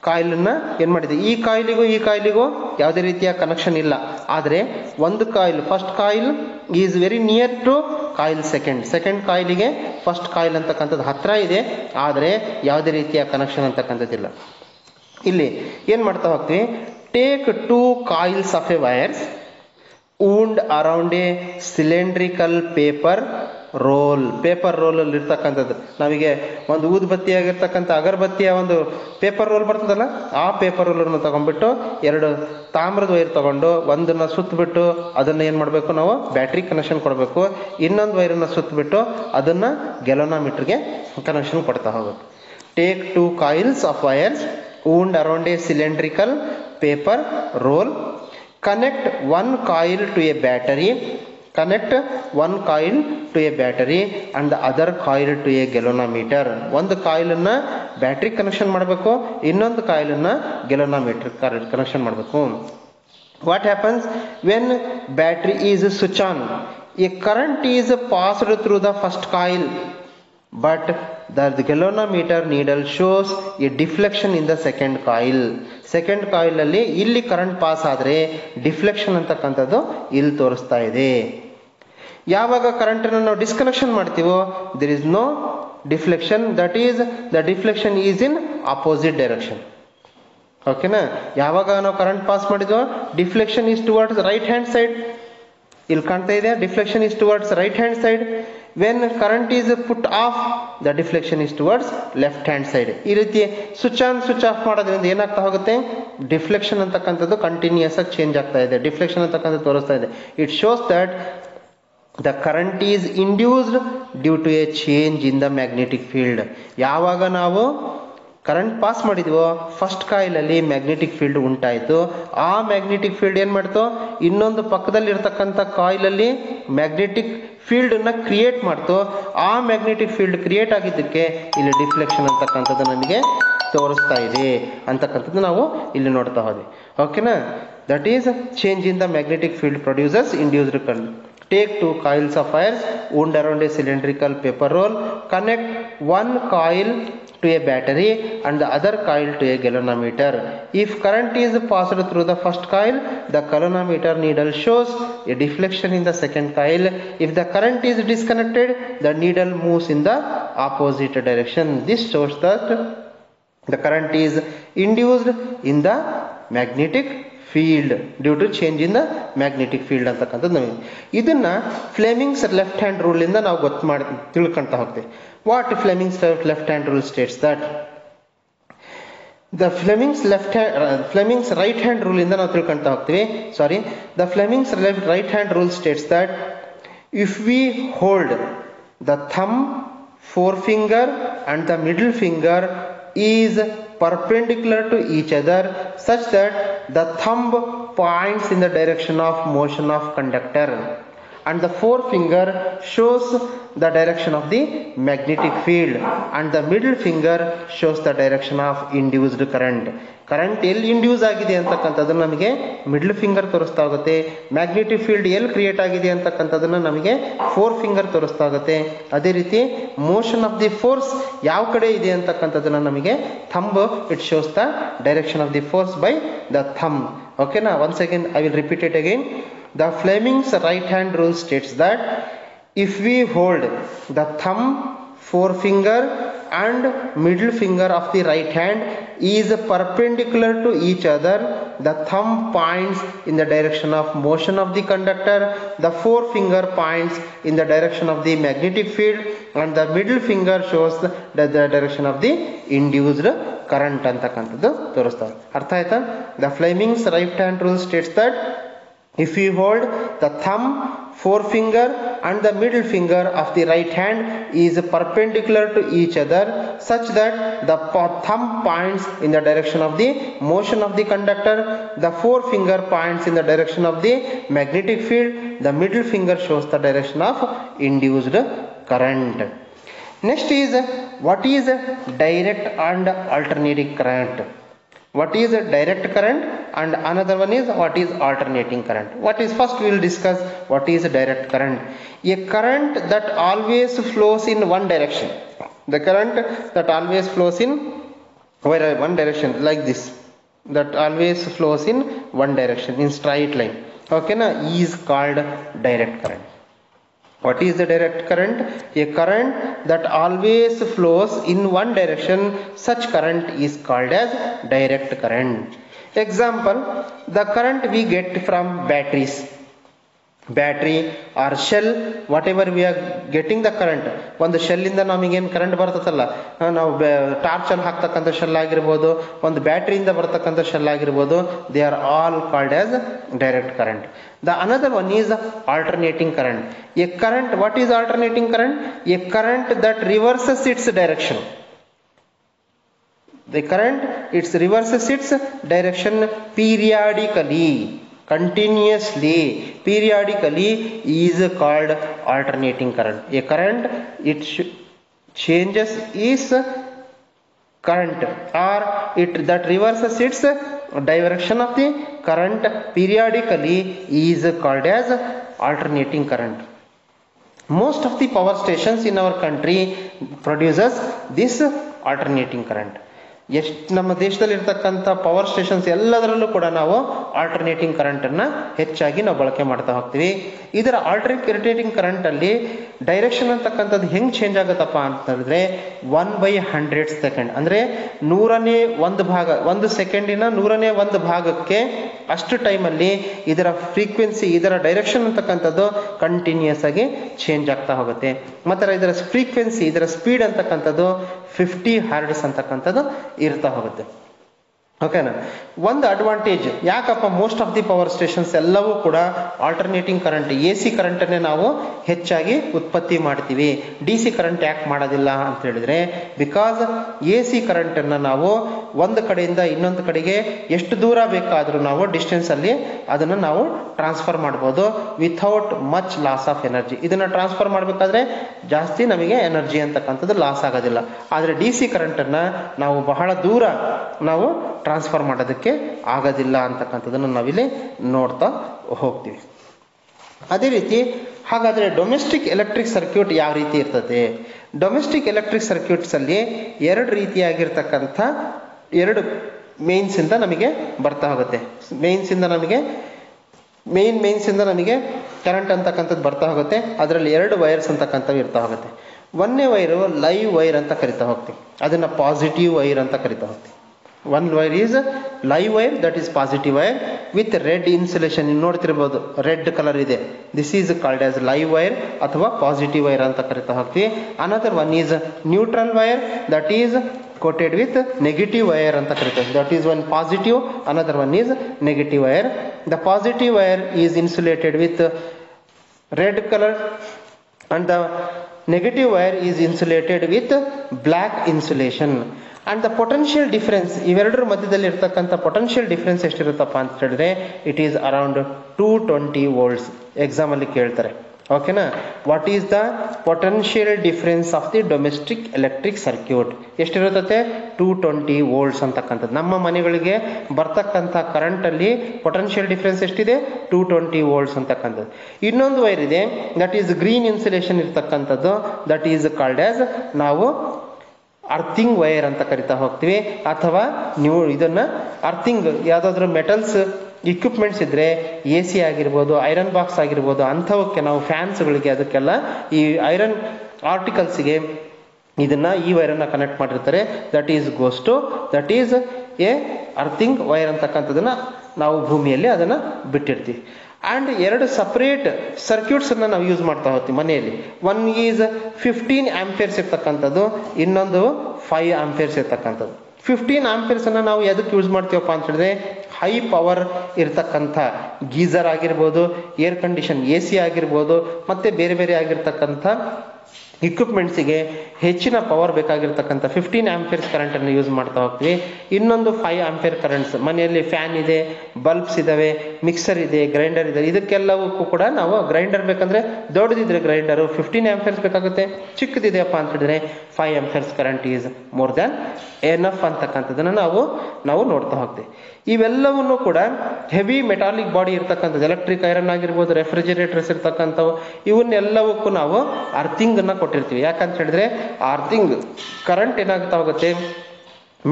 ಕಾಯಿಲನ್ನ ಏನ್ ಮಾಡಿದ್ವಿ, ಈ ಕಾಯಿಲಿಗೂ ಯಾವುದೇ ರೀತಿಯ ಕನೆಕ್ಷನ್ ಇಲ್ಲ. ಆದರೆ ಒಂದು coil, first coil is very near to coil second ಕಾಯಿಲಿಗೆ ಫಸ್ಟ್ ಕಾಯಿಲ್ ಅಂತಕ್ಕಂಥದ್ದು ಹತ್ರ ಇದೆ, ಆದರೆ ಯಾವುದೇ ರೀತಿಯ ಕನೆಕ್ಷನ್ ಅಂತಕ್ಕಂಥದ್ದಿಲ್ಲ. ಇಲ್ಲಿ ಏನ್ ಮಾಡ್ತಾ ಹೋಗ್ತೀವಿ, take 2 coils of A wires wound around a cylindrical paper roll ಅಲ್ಲಿ ಇರ್ತಕ್ಕಂಥದ್ದು, ನಮಗೆ ಒಂದು ಊದುಬತ್ತಿ ಆಗಿರ್ತಕ್ಕಂಥ ಅಗರಬತ್ತಿಯ ಒಂದು ಪೇಪರ್ ರೋಲ್ ಬರ್ತದಲ್ಲ, ಆ ಪೇಪರ್ ರೋಲ್ ಅನ್ನು ತಗೊಂಡ್ಬಿಟ್ಟು 2 ತಾಮ್ರದ ವೈರ್ ತಗೊಂಡು ಒಂದನ್ನ ಸುತ್ತಬಿಟ್ಟು ಅದನ್ನ ಏನ್ ಮಾಡ್ಬೇಕು, ನಾವು ಬ್ಯಾಟ್ರಿ ಕನೆಕ್ಷನ್ ಕೊಡಬೇಕು. ಇನ್ನೊಂದು ವೈರನ್ನ ಸುತ್ತಬಿಟ್ಟು ಅದನ್ನ ಗ್ಯಾಲೋನೋಮೀಟರ್ಗೆ ಕನೆಕ್ಷನ್ ಕೊಡ್ತಾ ಹೋಗ್ಬೇಕು. Take 2 coils of wires wound around a cylindrical paper roll, connect one coil to a battery and the other coil to a galvanometer. ಒಂದು ಕಾಯಿಲ್ ಅನ್ನ ಬ್ಯಾಟರಿ ಕನೆಕ್ಷನ್ ಮಾಡಬೇಕು, ಇನ್ನೊಂದು ಕಾಯಿಲ್ ಅನ್ನ ಗ್ಯಾಲೋನೋಮೀಟರ್ ಕನೆಕ್ಷನ್ ಮಾಡಬೇಕು. What happens when battery is switch on? A current is passed through the first coil, but the galvanometer needle shows a deflection in the second coil. Second coil ಅಲ್ಲಿ ಇಲ್ಲಿ current pass ಆದ್ರೆ deflection ಅಂತಕ್ಕಂಥದ್ದು ಇಲ್ಲಿ ತೋರಿಸ್ತಾ ಇದೆ. ಯಾವಾಗ current ಅನ್ನು ನಾವು ಡಿಸ್ಕನೆಕ್ಷನ್ ಮಾಡ್ತೀವೋ there is no deflection, that is the deflection is in opposite direction. ಓಕೆನಾ, ಯಾವಾಗ ನಾವು ಕರೆಂಟ್ ಪಾಸ್ ಮಾಡಿದ್ವೋ deflection is towards right hand side. ಇಲ್ಲಿ ಕಾಣ್ತಾ ಇದೆ, deflection is towards right hand side. When current is put off, the deflection is towards left hand side. ಈ ರೀತಿ switch on switch off ಮಾಡೋದ್ರಿಂದ ಏನಾಗ್ತಾ ಹೋಗುತ್ತೆ, ಡಿಫ್ಲೆಕ್ಷನ್ ಅಂತಕ್ಕಂಥದ್ದು ಕಂಟಿನ್ಯೂಸ್ ಆಗಿ ಚೇಂಜ್ ಆಗ್ತಾ ಇದೆ, ಡಿಫ್ಲೆಕ್ಷನ್ ಅಂತಕ್ಕಂಥದ್ದು ತೋರಿಸ್ತಾ ಇದೆ. It shows that the current is induced due to a change in the magnetic field. ಯಾವಾಗ ನಾವು ಕರೆಂಟ್ ಪಾಸ್ ಮಾಡಿದ್ವೋ ಫಸ್ಟ್ ಕಾಯಿಲ್ ಅಲ್ಲಿ ಮ್ಯಾಗ್ನೆಟಿಕ್ ಫೀಲ್ಡ್ ಉಂಟಾಯಿತು. ಆ ಮ್ಯಾಗ್ನೆಟಿಕ್ ಫೀಲ್ಡ್ ಏನ್ ಮಾಡ್ತು, ಇನ್ನೊಂದು ಪಕ್ಕದಲ್ಲಿ ಇರ್ತಕ್ಕಂಥ ಕಾಯಿಲ್ ಅಲ್ಲಿ ಮ್ಯಾಗ್ನೆಟಿಕ್ ಫೀಲ್ಡ್ ಅನ್ನ ಕ್ರಿಯೇಟ್ ಮಾಡ್ತು. ಆ ಮ್ಯಾಗ್ನೆಟಿಕ್ ಫೀಲ್ಡ್ ಕ್ರಿಯೇಟ್ ಆಗಿದ್ದಕ್ಕೆ ಇಲ್ಲಿ ಡಿಫ್ಲೆಕ್ಷನ್ ಅಂತಕ್ಕಂಥದ್ದು ನಮಗೆ ತೋರಿಸ್ತಾ ಇದೆ ಅಂತಕ್ಕಂಥದ್ದು ನಾವು ಇಲ್ಲಿ ನೋಡ್ತಾ ಹೋದ್ವಿ. ಓಕೆನಾ, that is change in the magnetic field produces induced current. Take 2 coils of wires wound around a cylindrical paper roll, connect one coil to a battery and the other coil to a galvanometer. If current is passed through the first coil, the galvanometer needle shows a deflection in the second coil. If the current is disconnected, the needle moves in the opposite direction. This shows that the current is induced in the magnetic field due to change in the magnetic field ಅಂತಕ್ಕಂಥದ್ದು ನಮಗೆ. ಇದನ್ನ Fleming's left hand rule ಇಂದ ನಾವು ತಿಳ್ಕೊಂತ ಹೋಗ್ತೀವಿ. What Fleming's left hand rule States that the Fleming's right hand rule ಇಂದ ನಾವು ತಿಳ್ಕೊಂತ ಹೋಗ್ತೀವಿ. The Fleming's right hand rule States that if we hold the thumb, forefinger and the middle finger is perpendicular to each other such that the thumb points in the direction of motion of conductor and the forefinger shows the direction of the magnetic field and the middle finger shows the direction of induced current. Current ಎಲ್ಲಿ induce ಆಗಿದೆ ಅಂತಕ್ಕಂಥದ್ದನ್ನು ನಮಗೆ middle finger ತೋರಿಸ್ತಾ ಹೋಗುತ್ತೆ. Magnetic field ಎಲ್ಲಿ create ಆಗಿದೆ ಅಂತಕ್ಕಂಥದ್ದನ್ನು ನಮಗೆ ಫೋರ್ ಫಿಂಗರ್ ತೋರಿಸ್ತಾ ಹೋಗುತ್ತೆ. ಅದೇ ರೀತಿ ಮೋಷನ್ ಆಫ್ ದಿ ಫೋರ್ಸ್ ಯಾವ ಕಡೆ ಇದೆ ಅಂತಕ್ಕಂಥದ್ದನ್ನು ನಮಗೆ thumb, it shows the direction of the force by the thumb. ಓಕೆನಾ, once again I will repeat it again. The Fleming's right hand rule states that if we hold the thumb, forefinger and middle finger of the right hand is perpendicular to each other, the thumb points in the direction of motion of the conductor, the forefinger points in the direction of the magnetic field, and the middle finger shows the direction of the induced current ಅಂತಕ್ಕಂಥದ್ದು ತೋರಿಸ್ತಾರೆ. ಅರ್ಥ ಆಯ್ತಾ? The Fleming's right hand rule states that if you hold the thumb, forefinger and the middle finger of the right hand is perpendicular to each other such that the thumb points in the direction of the motion of the conductor, the forefinger points in the direction of the magnetic field, the middle finger shows the direction of induced current. Next is, what is direct and alternating current? What is a direct current, and another one is what is alternating current. What is, first we will discuss what is a direct current. A current that always flows in one direction. The current that always flows in one direction, like this, that always flows in one direction in straight line, okay na, is called direct current. What is the direct current? A current that always flows in one direction, such current is called as direct current. Example, the current we get from batteries, battery or shell, whatever we are getting the current. ಒಂದು ಶೆಲ್ಲಿಂದ ನಮಗೇನು current ಬರ್ತದಲ್ಲ, ನಾವು ಟಾರ್ಚಲ್ಲಿ ಹಾಕ್ತಕ್ಕಂಥ shell ಆಗಿರ್ಬೋದು, ಒಂದು ಬ್ಯಾಟ್ರಿಯಿಂದ ಬರ್ತಕ್ಕಂಥ shell ಆಗಿರ್ಬೋದು, they are all called as direct current. The another one is alternating current. A current, what is alternating current? A current that reverses its direction. The current, it reverses its direction periodically, continuously, periodically is called alternating current. A current, it changes its current, or it that reverses its direction of the current periodically is called as alternating current. Most of the power stations in our country produces this alternating current. ಎಷ್ಟು ನಮ್ಮ ದೇಶದಲ್ಲಿ ಇರ್ತಕ್ಕಂಥ power stations ಎಲ್ಲದರಲ್ಲೂ ಕೂಡ ನಾವು alternating ಕರೆಂಟನ್ನು ಹೆಚ್ಚಾಗಿ ನಾವು ಬಳಕೆ ಮಾಡ್ತಾ ಹೋಗ್ತೀವಿ. ಇದರ ಆಲ್ಟರ್ನೇಟಿಂಗ್ ಕರೆಂಟಲ್ಲಿ ಡೈರೆಕ್ಷನ್ ಅಂತಕ್ಕಂಥದ್ದು ಹೆಂಗೆ ಚೇಂಜ್ ಆಗುತ್ತಪ್ಪ ಅಂತ ಹೇಳಿದ್ರೆ 1/100 ಸೆಕೆಂಡ್, ಅಂದರೆ 100ನೇ ಭಾಗ, 1 ಸೆಕೆಂಡಿನ 100ನೇ ಭಾಗಕ್ಕೆ ಅಷ್ಟು ಟೈಮಲ್ಲಿ ಇದರ ಫ್ರೀಕ್ವೆನ್ಸಿ, ಇದರ ಡೈರೆಕ್ಷನ್ ಅಂತಕ್ಕಂಥದ್ದು ಕಂಟಿನ್ಯೂಸ್ ಆಗಿ ಚೇಂಜ್ ಆಗ್ತಾ ಹೋಗುತ್ತೆ. ಮತ್ತು ಇದರ ಫ್ರೀಕ್ವೆನ್ಸಿ, ಇದರ ಸ್ಪೀಡ್ ಅಂತಕ್ಕಂಥದ್ದು 50 ಹರ್ಟ್ಸ್ ಅಂತಕ್ಕಂಥದ್ದು ಇರ್ತಾ ಹೋಗುತ್ತೆ. ಓಕೆನಾ? ಒಂದು ಅಡ್ವಾಂಟೇಜ್ ಯಾಕಪ್ಪ most of the power stations ಎಲ್ಲವೂ ಕೂಡ ಆಲ್ಟರ್ನೇಟಿಂಗ್ ಕರೆಂಟ್, ಎ ಸಿ ಕರೆಂಟನ್ನೇ ನಾವು ಹೆಚ್ಚಾಗಿ ಉತ್ಪತ್ತಿ ಮಾಡ್ತೀವಿ, ಡಿ ಸಿ ಕರೆಂಟ್ ಯಾಕೆ ಮಾಡೋದಿಲ್ಲ ಅಂತ ಹೇಳಿದ್ರೆ, ಬಿಕಾಸ್ ಎ ಸಿ ಕರೆಂಟನ್ನು ನಾವು ಒಂದು ಕಡೆಯಿಂದ ಇನ್ನೊಂದು ಕಡೆಗೆ ಎಷ್ಟು ದೂರ ಬೇಕಾದರೂ ನಾವು ಡಿಸ್ಟೆನ್ಸಲ್ಲಿ ಅದನ್ನು ನಾವು ಟ್ರಾನ್ಸ್ಫರ್ ಮಾಡ್ಬೋದು without much loss of energy. ಇದನ್ನು ಟ್ರಾನ್ಸ್ಫರ್ ಮಾಡಬೇಕಾದ್ರೆ ಜಾಸ್ತಿ ನಮಗೆ ಎನರ್ಜಿ ಅಂತಕ್ಕಂಥದ್ದು ಲಾಸ್ ಆಗೋದಿಲ್ಲ. ಆದರೆ ಡಿ ಸಿ ಕರೆಂಟನ್ನು ನಾವು ಬಹಳ ದೂರ ನಾವು ಟ್ರಾನ್ಸ್ಫರ್ ಮಾಡೋದಕ್ಕೆ ಆಗೋದಿಲ್ಲ ಅಂತಕ್ಕಂಥದ್ದನ್ನು ನಾವಿಲ್ಲಿ ನೋಡ್ತಾ ಹೋಗ್ತೀವಿ. ಅದೇ ರೀತಿ ಹಾಗಾದರೆ ಡೊಮೆಸ್ಟಿಕ್ ಎಲೆಕ್ಟ್ರಿಕ್ ಸರ್ಕ್ಯೂಟ್ ಯಾವ ರೀತಿ ಇರ್ತದೆ? ಡೊಮೆಸ್ಟಿಕ್ ಎಲೆಕ್ಟ್ರಿಕ್ ಸರ್ಕ್ಯೂಟ್ಸಲ್ಲಿ ಎರಡು ರೀತಿಯಾಗಿರ್ತಕ್ಕಂಥ ಎರಡು ಮೇನ್ಸಿಂದ ನಮಗೆ ಬರ್ತಾ ಹೋಗುತ್ತೆ. ಮೇನ್ಸಿಂದ ನಮಗೆ ಕರೆಂಟ್ ಅಂತಕ್ಕಂಥದ್ದು ಬರ್ತಾ ಹೋಗುತ್ತೆ. ಅದರಲ್ಲಿ 2 ವೈರ್ಸ್ ಅಂತಕ್ಕಂಥವು ಇರ್ತಾ ಹೋಗುತ್ತೆ. ಒಂದನೇ ವೈರು ಲೈವ್ ವೈರ್ ಅಂತ ಕರಿತಾ ಹೋಗ್ತೀವಿ, ಅದನ್ನು ಪಾಸಿಟಿವ್ ವೈರ್ ಅಂತ ಕರಿತಾ ಹೋಗ್ತೀವಿ. One wire is live wire, that is positive wire with red insulation. ನೀವು ನೋಡ್ತಿರ್ಬೋದು ರೆಡ್ ಕಲರ್ ಇದೆ, this is called as live wire ಅಥವಾ ಪಾಸಿಟಿವ್ ವೈರ್ ಅಂತ ಕರಿತಾ ಹೋಗ್ತೀವಿ. Another one is neutral wire, that is coated with negative wire ಅಂತ ಕರಿತೀವಿ. that is one positive, another one is negative wire. The positive wire is insulated with red color and the negative wire is insulated with black insulation. And the potential difference, ಇವೆರಡರ ಮಧ್ಯದಲ್ಲಿ ಇರ್ತಕ್ಕಂಥ potential difference ಎಷ್ಟಿರುತ್ತಪ್ಪ ಅಂತ ಹೇಳಿದ್ರೆ it is around 220 volts. Exam ಅಲ್ಲಿ ಕೇಳ್ತಾರೆ, ಓಕೆನಾ? What is the potential difference of the domestic electric circuit? ಎಷ್ಟಿರುತ್ತದೆ? 220 volts ಅಂತಕ್ಕಂಥದ್ದು. ನಮ್ಮ ಮನೆಗಳಿಗೆ ಬರ್ತಕ್ಕಂಥ ಕರೆಂಟಲ್ಲಿ ಪೊಟೆನ್ಷಿಯಲ್ ಡಿಫರೆನ್ಸ್ ಎಷ್ಟಿದೆ? 220 volts ಅಂತಕ್ಕಂಥದ್ದು. ಇನ್ನೊಂದು ವೈರ್ ಇದೆ, ದಟ್ ಈಸ್ ಗ್ರೀನ್ ಇನ್ಸುಲೇಷನ್ ಇರ್ತಕ್ಕಂಥದ್ದು, ದಟ್ ಈಸ್ ಕಾಲ್ಡ್ ಆಸ್ ನಾವು ಅರ್ಥಿಂಗ್ ವೈರ್ ಅಂತ ಕರಿತಾ ಹೋಗ್ತೀವಿ. ಅಥವಾ ನೀವು ಇದನ್ನ ಅರ್ಥಿಂಗ್ ಯಾವುದಾದ್ರೂ ಮೆಟಲ್ಸ್ ಇಕ್ವಿಪ್ಮೆಂಟ್ಸ್ ಇದ್ರೆ ಎ ಸಿ ಆಗಿರ್ಬೋದು, ಐರನ್ ಬಾಕ್ಸ್ ಆಗಿರ್ಬೋದು, ಅಂಥವಕ್ಕೆ ನಾವು ಫ್ಯಾನ್ಸ್ಗಳಿಗೆ ಅದಕ್ಕೆಲ್ಲ ಈ ಐರನ್ ಆರ್ಟಿಕಲ್ಸ್ಗೆ ಇದನ್ನ ಈ ವೈರನ್ನು ಕನೆಕ್ಟ್ ಮಾಡಿರ್ತಾರೆ. That is goes to that is a earthing wire ಅಂತಕ್ಕಂಥದ್ದನ್ನ ನಾವು ಭೂಮಿಯಲ್ಲಿ ಅದನ್ನ ಬಿಟ್ಟಿರ್ತೀವಿ. ಆ್ಯಂಡ್ ಎರಡು ಸಪ್ರೇಟ್ ಸರ್ಕ್ಯೂಟ್ಸನ್ನು ನಾವು ಯೂಸ್ ಮಾಡ್ತಾ ಹೋಗ್ತೀವಿ ಮನೆಯಲ್ಲಿ. ಒನ್ ಈಸ್ 15 ಆಂಪಿಯರ್ಸ್ ಇರ್ತಕ್ಕಂಥದ್ದು, ಇನ್ನೊಂದು 5 ಆಂಪಿಯರ್ಸ್ ಇರ್ತಕ್ಕಂಥದ್ದು. 15 ಆಂಪಿಯರ್ಸನ್ನು ನಾವು ಎದಕ್ಕೆ ಯೂಸ್ ಮಾಡ್ತೀವಪ್ಪ ಅಂತ ಹೇಳಿದ್ರೆ, ಹೈ ಪವರ್ ಇರ್ತಕ್ಕಂಥ ಗೀಸರ್ ಆಗಿರ್ಬೋದು, ಏರ್ ಕಂಡೀಷನ್ AC ಆಗಿರ್ಬೋದು, ಮತ್ತು ಬೇರೆ ಬೇರೆ ಆಗಿರ್ತಕ್ಕಂಥ ಇಕ್ವಿಪ್ಮೆಂಟ್ಸಿಗೆ ಹೆಚ್ಚಿನ ಪವರ್ ಬೇಕಾಗಿರ್ತಕ್ಕಂಥ 15 ಆಂಪಿಯರ್ಸ್ ಕರೆಂಟನ್ನು ಯೂಸ್ ಮಾಡ್ತಾ ಹೋಗ್ತೀವಿ. ಇನ್ನೊಂದು 5 ಆಂಪಿಯರ್ ಕರೆಂಟ್ಸ್, ಮನೆಯಲ್ಲಿ ಫ್ಯಾನ್ ಇದೆ, ಬಲ್ಬ್ಸ್ ಇದ್ದಾವೆ, ಮಿಕ್ಸರ್ ಇದೆ, ಗ್ರೈಂಡರ್ ಇದೆ, ಇದಕ್ಕೆಲ್ಲವಕ್ಕೂ ಕೂಡ ನಾವು ಗ್ರೈಂಡರ್ ಬೇಕಂದ್ರೆ ದೊಡ್ಡದಿದ್ರೆ ಗ್ರೈಂಡರು 15 ಆಂಪಿಯರ್ಸ್ ಬೇಕಾಗುತ್ತೆ. ಚಿಕ್ಕದಿದೆಯಪ್ಪ ಅಂತ ಹೇಳಿದ್ರೆ 5 amperes current is more than enough ಅಂತಕ್ಕಂಥದ್ದನ್ನು ನಾವು ನೋಡ್ತಾ ಹೋಗ್ತೀವಿ. ಇವೆಲ್ಲವನ್ನು ಕೂಡ ಹೆವಿ ಮೆಟಾಲಿಕ್ ಬಾಡಿ ಇರ್ತಕ್ಕಂಥದ್ದು, ಎಲೆಕ್ಟ್ರಿಕ್ ಐರನ್ ಆಗಿರ್ಬೋದು, ರೆಫ್ರಿಜಿರೇಟರ್ಸ್ ಇರ್ತಕ್ಕಂಥವು, ಇವನ್ನೆಲ್ಲವಕ್ಕೂ ನಾವು ಅರ್ಥಿಂಗ್ ಅನ್ನ ಕೊಟ್ಟಿರ್ತೀವಿ. ಯಾಕಂತ ಹೇಳಿದ್ರೆ ಅರ್ಥಿಂಗ್ ಕರೆಂಟ್ ಏನಾಗ್ತಾ ಹೋಗುತ್ತೆ,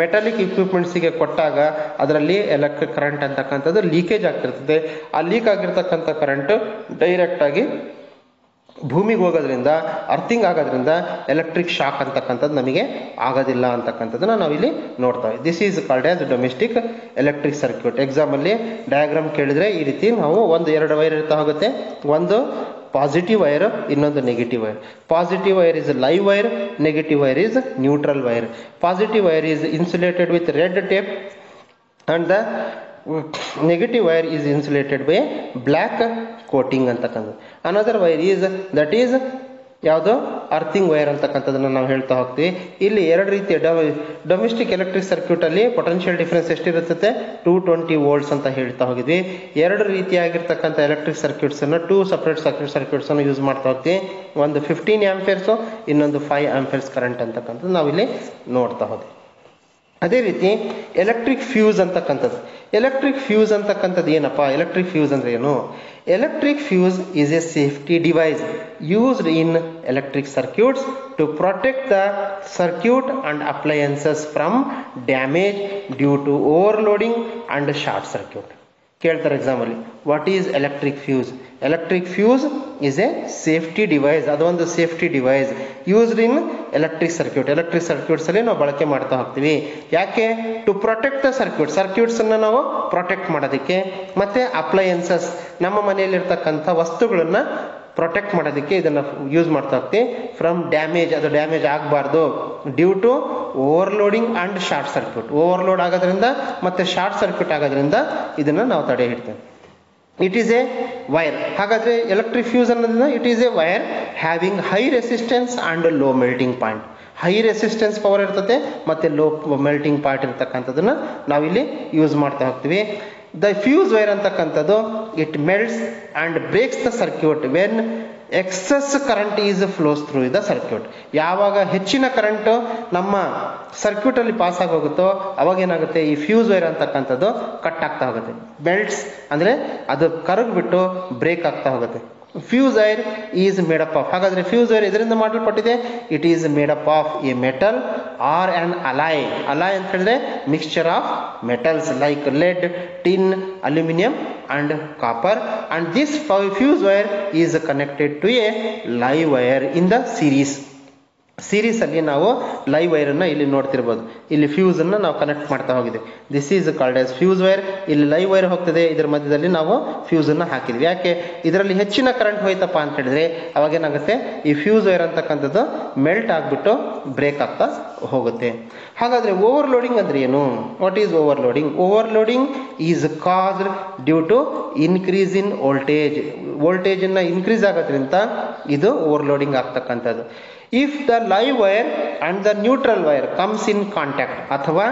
ಮೆಟಾಲಿಕ್ ಇಕ್ವಿಪ್ಮೆಂಟ್ಸಿಗೆ ಕೊಟ್ಟಾಗ ಅದರಲ್ಲಿ ಎಲೆಕ್ಟ್ರಿಕ್ ಕರೆಂಟ್ ಅಂತಕ್ಕಂಥದ್ದು ಲೀಕೇಜ್ ಆಗ್ತಿರ್ತದೆ. ಆ ಲೀಕ್ ಆಗಿರ್ತಕ್ಕಂಥ ಕರೆಂಟ್ ಡೈರೆಕ್ಟ್ ಆಗಿ ಭೂಮಿಗೆ ಹೋಗೋದ್ರಿಂದ, ಅರ್ಥಿಂಗ್ ಆಗೋದ್ರಿಂದ ಎಲೆಕ್ಟ್ರಿಕ್ ಶಾಕ್ ಅಂತಕ್ಕಂಥದ್ದು ನಮಗೆ ಆಗೋದಿಲ್ಲ ಅಂತಕ್ಕಂಥದ್ದನ್ನ ನಾವಿಲ್ಲಿ ನೋಡ್ತಾ ಇದ್ದೀವಿ. This is called as domestic electric circuit. ಎಕ್ಸಾಮಲ್ಲಿ ಡಯಾಗ್ರಾಮ್ ಕೇಳಿದ್ರೆ ಈ ರೀತಿ ನಾವು ಎರಡು ವೈರ್ ಇರ್ತಾ ಹೋಗುತ್ತೆ. ಒಂದು ಪಾಸಿಟಿವ್ ವೈರ್, ಇನ್ನೊಂದು negative wire. Positive wire is live wire, negative wire is neutral wire. Positive wire is insulated with red tape and the negative wire is insulated by black coating ಅಂತಕ್ಕಂಥದ್ದು. Another wire is that is ಯಾವುದು earthing wire ಅಂತಕ್ಕಂಥದ್ದನ್ನು ನಾವು ಹೇಳ್ತಾ ಹೋಗ್ತೀವಿ. ಇಲ್ಲಿ ಎರಡು ರೀತಿಯ domestic electric circuit ಅಲ್ಲಿ ಪೊಟೆನ್ಷಿಯಲ್ ಡಿಫರೆನ್ಸ್ ಎಷ್ಟಿರುತ್ತದೆ, 220 ವೋಲ್ಟ್ಸ್ ಅಂತ ಹೇಳ್ತಾ ಹೋಗಿದ್ವಿ. ಎರಡು ರೀತಿಯಾಗಿರ್ತಕ್ಕಂಥ ಎಲೆಕ್ಟ್ರಿಕ್ ಸರ್ಕ್ಯೂಟ್ಸ್ ಅನ್ನು, 2 ಸಪರೇಟ್ ಸರ್ಕ್ಯೂಟ್ಸ್ ಅನ್ನು ಯೂಸ್ ಮಾಡ್ತಾ ಹೋಗ್ತೀವಿ. ಒಂದು 15 ಆಂಪಿಯರ್ಸ್, ಇನ್ನೊಂದು 5 ಆಂಪಿಯರ್ಸ್ ಕರೆಂಟ್ ಅಂತಕ್ಕಂಥದ್ದು ನಾವಿಲ್ಲಿ ನೋಡ್ತಾ ಹೋದ್ವಿ. ಅದೇ ರೀತಿ ಎಲೆಕ್ಟ್ರಿಕ್ ಫ್ಯೂಸ್ ಅಂತಕ್ಕಂಥದ್ದು. ಎಲೆಕ್ಟ್ರಿಕ್ ಫ್ಯೂಸ್ ಅಂತಕ್ಕಂಥದ್ದು ಏನಪ್ಪ? ಎಲೆಕ್ಟ್ರಿಕ್ ಫ್ಯೂಸ್ ಅಂದ್ರೆ ಏನು? Electric fuse is a safety device used in electric circuits to protect the circuit and appliances from damage due to overloading and short circuit. ಕೇಳ್ತಾರೆ ಎಕ್ಸಾಮ್ ಅಲ್ಲಿ, what is electric fuse? Electric fuse is a safety device. ಅದೊಂದು safety device used in electric circuit. Electric circuits ಅಲ್ಲಿ ನಾವು ಬಳಕೆ ಮಾಡ್ತಾ ಹೋಗ್ತೀವಿ. ಯಾಕೆ? To protect the circuits ಅನ್ನ ನಾವು ಪ್ರೊಟೆಕ್ಟ್ ಮಾಡೋದಕ್ಕೆ, ಮತ್ತೆ ಅಪ್ಲಯನ್ಸಸ್ ನಮ್ಮ ಮನೆಯಲ್ಲಿರ್ತಕ್ಕಂಥ ವಸ್ತುಗಳನ್ನ ಪ್ರೊಟೆಕ್ಟ್ ಮಾಡೋದಕ್ಕೆ ಇದನ್ನ ಯೂಸ್ ಮಾಡ್ತಾ ಹೋಗ್ತೀವಿ. ಫ್ರಮ್ ಡ್ಯಾಮೇಜ್, ಅದು ಡ್ಯಾಮೇಜ್ ಆಗಬಾರ್ದು, due to overloading and short circuit. Overload ಆಗೋದ್ರಿಂದ ಮತ್ತೆ ಶಾರ್ಟ್ ಸರ್ಕ್ಯೂಟ್ ಆಗೋದ್ರಿಂದ ಇದನ್ನ ನಾವು ತಡೆ ಹಿಡ್ತೇವೆ. It is a wire. ಹಾಗಾದ್ರೆ ಎಲೆಕ್ಟ್ರಿಕ್ ಫ್ಯೂಸ್ ಅನ್ನೋದ್ರಿಂದ it is a wire having high resistance and low melting point. High resistance power ಇರ್ತದೆ ಮತ್ತೆ ಲೋ ಮೆಲ್ಟಿಂಗ್ ಪಾಯಿಂಟ್ ಇರ್ತಕ್ಕಂಥದ್ದನ್ನ ನಾವಿಲ್ಲಿ ಯೂಸ್ ಮಾಡ್ತಾ ಹೋಗ್ತೀವಿ. ದ ಫ್ಯೂಸ್ ವೈರ್ ಅಂತಕ್ಕಂಥದ್ದು it melts and breaks the circuit when excess current is flows through the circuit. ಯಾವಾಗ ಹೆಚ್ಚಿನ current ನಮ್ಮ circuit ಅಲ್ಲಿ ಪಾಸ್ ಆಗಿ ಹೋಗುತ್ತೋ ಅವಾಗ ಏನಾಗುತ್ತೆ, ಈ ಫ್ಯೂಸ್ ವೈರ್ ಅಂತಕ್ಕಂಥದ್ದು ಕಟ್ ಆಗ್ತಾ ಹೋಗುತ್ತೆ. ಬೆಲ್ಟ್ಸ್ ಅಂದ್ರೆ ಅದು ಕರಗ್ಬಿಟ್ಟು ಬ್ರೇಕ್ ಆಗ್ತಾ ಹೋಗುತ್ತೆ. Fuse wire is made up of. ಹಾಗಾದ್ರೆ ಫ್ಯೂಸ್ ವೈರ್ ಇದರಿಂದ ಮಾಡಲ್ಪಟ್ಟಿದೆ. It is made up of a metal or an alloy. Alloy ಅಂತ ಹೇಳಿದ್ರೆ mixture of metals like lead, tin, aluminium and copper, and this fuse wire is connected to a live wire in the series. Series ಅಲ್ಲಿ ನಾವು live wire ಅನ್ನ ಇಲ್ಲಿ ನೋಡ್ತಿರ್ಬೋದು. ಇಲ್ಲಿ fuse ಅನ್ನ ನಾವು ಕನೆಕ್ಟ್ ಮಾಡ್ತಾ ಹೋಗಿದ್ವಿ. This is called as fuse wire. ಇಲ್ಲಿ ಲೈವ್ ವೈರ್ ಹೋಗ್ತದೆ, ಇದರ ಮಧ್ಯದಲ್ಲಿ ನಾವು ಫ್ಯೂಸ್ ಅನ್ನ ಹಾಕಿದ್ವಿ. ಯಾಕೆ? ಇದರಲ್ಲಿ ಹೆಚ್ಚಿನ ಕರೆಂಟ್ ಹೋಯ್ತಪ್ಪ ಅಂತ ಹೇಳಿದ್ರೆ ಅವಾಗ ಏನಾಗುತ್ತೆ, ಈ ಫ್ಯೂಸ್ ವೈರ್ ಅಂತಕ್ಕಂಥದ್ದು ಮೆಲ್ಟ್ ಆಗ್ಬಿಟ್ಟು ಬ್ರೇಕ್ ಆಗ್ತಾ ಹೋಗುತ್ತೆ. ಹಾಗಾದ್ರೆ ಓವರ್ಲೋಡಿಂಗ್ ಅಂದ್ರೆ ಏನು? What is overloading? Overloading is caused due to increase in voltage. Voltage ಅನ್ನ ಇನ್ಕ್ರೀಸ್ ಆಗೋದ್ರಿಂದ ಇದು ಓವರ್ಲೋಡಿಂಗ್ ಆಗ್ತಕ್ಕಂಥದ್ದು. If the live wire and the neutral wire comes in contact, ಅಥವಾ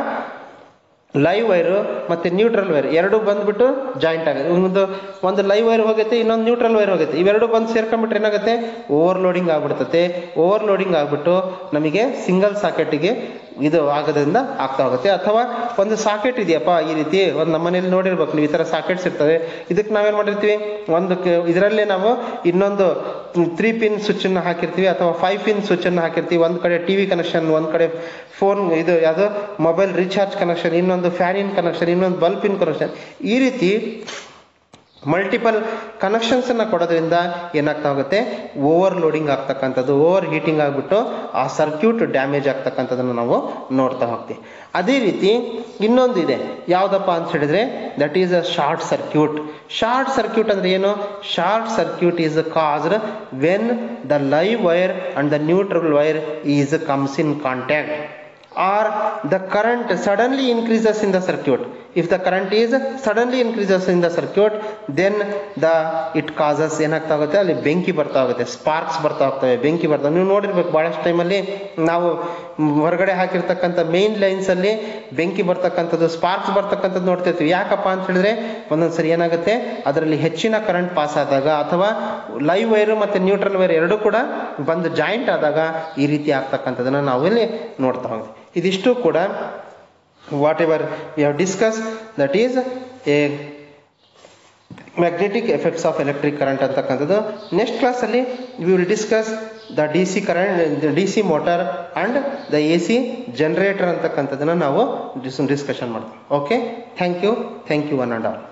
ಲೈವ್ ವೈರ್ ಮತ್ತೆ ನ್ಯೂಟ್ರಲ್ ವೈರ್ ಎರಡು ಬಂದ್ಬಿಟ್ಟು ಜಾಯಿಂಟ್ ಆಗುತ್ತೆ. ಒಂದು ಲೈವ್ ವೈರ್ ಹೋಗುತ್ತೆ, ಇನ್ನೊಂದು ನ್ಯೂಟ್ರಲ್ ವೈರ್ ಹೋಗುತ್ತೆ. ಇವೆರಡು ಬಂದು ಸೇರ್ಕೊಂಡ್ಬಿಟ್ರೆ ಏನಾಗುತ್ತೆ, ಓವರ್ಲೋಡಿಂಗ್ ಆಗ್ಬಿಡ್ತದೆ. ಓವರ್ಲೋಡಿಂಗ್ ಆಗ್ಬಿಟ್ಟು ನಮಗೆ ಸಿಂಗಲ್ ಸಾಕೆಟ್ಗೆ ಇದು ಆಗೋದ್ರಿಂದ ಆಗ್ತಾ ಹೋಗುತ್ತೆ. ಅಥವಾ ಒಂದು ಸಾಕೆಟ್ ಇದೆಯಪ್ಪ ಈ ರೀತಿ, ಒಂದು ನಮ್ಮನೇಲಿ ನೋಡಿರ್ಬೇಕು ನೀವು, ಈ ತರ ಸಾಕೆಟ್ಸ್ ಇರ್ತವೆ. ಇದಕ್ಕೆ ನಾವೇನ್ ಮಾಡಿರ್ತೀವಿ, ಒಂದು ಇದರಲ್ಲೇ ನಾವು ಇನ್ನೊಂದು 3 ಪಿನ್ ಸ್ವಿಚ್ ಅನ್ನು ಹಾಕಿರ್ತೀವಿ ಅಥವಾ 5 ಪಿನ್ ಸ್ವಿಚ್ ಅನ್ನು ಹಾಕಿರ್ತೀವಿ. ಒಂದ್ ಕಡೆ ಟಿವಿ ಕನೆಕ್ಷನ್, ಒಂದ್ ಕಡೆ ಫೋನ್ ಇದು ಯಾವುದು ಮೊಬೈಲ್ ರೀಚಾರ್ಜ್ ಕನೆಕ್ಷನ್, ಇನ್ನೊಂದು ಫ್ಯಾನಿನ್ ಕನೆಕ್ಷನ್, ಇನ್ನೊಂದು ಬಲ್ಬ್ ಇನ್ ಕನೆಕ್ಷನ್. ಈ ರೀತಿ ಮಲ್ಟಿಪಲ್ ಕನೆಕ್ಷನ್ಸ್ ಅನ್ನ ಕೊಡೋದ್ರಿಂದ ಏನಾಗ್ತಾ ಹೋಗುತ್ತೆ, ಓವರ್ಲೋಡಿಂಗ್ ಆಗ್ತಕ್ಕಂಥದ್ದು, ಓವರ್ ಹೀಟಿಂಗ್ ಆಗಿಬಿಟ್ಟು ಆ ಸರ್ಕ್ಯೂಟ್ ಡ್ಯಾಮೇಜ್ ಆಗ್ತಕ್ಕಂಥದ್ದನ್ನು ನಾವು ನೋಡ್ತಾ ಹೋಗ್ತೀವಿ. ಅದೇ ರೀತಿ ಇನ್ನೊಂದು ಇದೆ, ಯಾವುದಪ್ಪ ಅಂತ ಹೇಳಿದ್ರೆ that is a short circuit. Short circuit ಅಂದ್ರೆ ಏನು? Short circuit is caused when the live wire and the neutral wire is comes in contact or the current suddenly increases in the circuit. If the current is suddenly increases in the circuit, then it causes ಏನಾಗ್ತಾ ಹೋಗುತ್ತೆ, ಅಲ್ಲಿ ಬೆಂಕಿ ಬರ್ತಾ ಹೋಗುತ್ತೆ, sparks ಬರ್ತಾ ಹೋಗ್ತವೆ, ಬೆಂಕಿ ಬರ್ತವೆ. ನೀವು ನೋಡಿರ್ಬೇಕು ಬಹಳಷ್ಟು ಟೈಮಲ್ಲಿ ನಾವು ಹೊರಗಡೆ ಹಾಕಿರ್ತಕ್ಕಂಥ ಮೇನ್ ಲೈನ್ಸ್ ಅಲ್ಲಿ ಬೆಂಕಿ ಬರ್ತಕ್ಕಂಥದ್ದು, ಸ್ಪಾರ್ಕ್ಸ್ ಬರ್ತಕ್ಕಂಥದ್ದು ನೋಡ್ತಿರ್ತೀವಿ. ಯಾಕಪ್ಪ ಅಂತ ಹೇಳಿದ್ರೆ ಒಂದೊಂದ್ಸರಿ ಏನಾಗುತ್ತೆ, ಅದರಲ್ಲಿ ಹೆಚ್ಚಿನ ಕರೆಂಟ್ ಪಾಸ್ ಆದಾಗ ಅಥವಾ ಲೈವ್ ವೈರ್ ಮತ್ತೆ ನ್ಯೂಟ್ರಲ್ ವೈರ್ ಎರಡೂ ಕೂಡ ಬಂದು ಜಾಯಿಂಟ್ ಆದಾಗ ಈ ರೀತಿ ಆಗ್ತಕ್ಕಂಥದ್ದನ್ನ ನಾವು ಇಲ್ಲಿ ನೋಡ್ತಾ ಹೋಗ್ತೀವಿ. ಇದಿಷ್ಟು ಕೂಡ whatever we have discuss that is a magnetic effects of electric current ಅಂತಕ್ಕಂಥದ್ದು. ನೆಕ್ಸ್ಟ್ ಕ್ಲಾಸಲ್ಲಿ we will discuss the DC current, DC motor and the AC generator ಅಂತಕ್ಕಂಥದ್ದನ್ನು ನಾವು ಡಿಸ್ಕಷನ್ ಮಾಡ್ತೀವಿ. Okay, thank you one and all.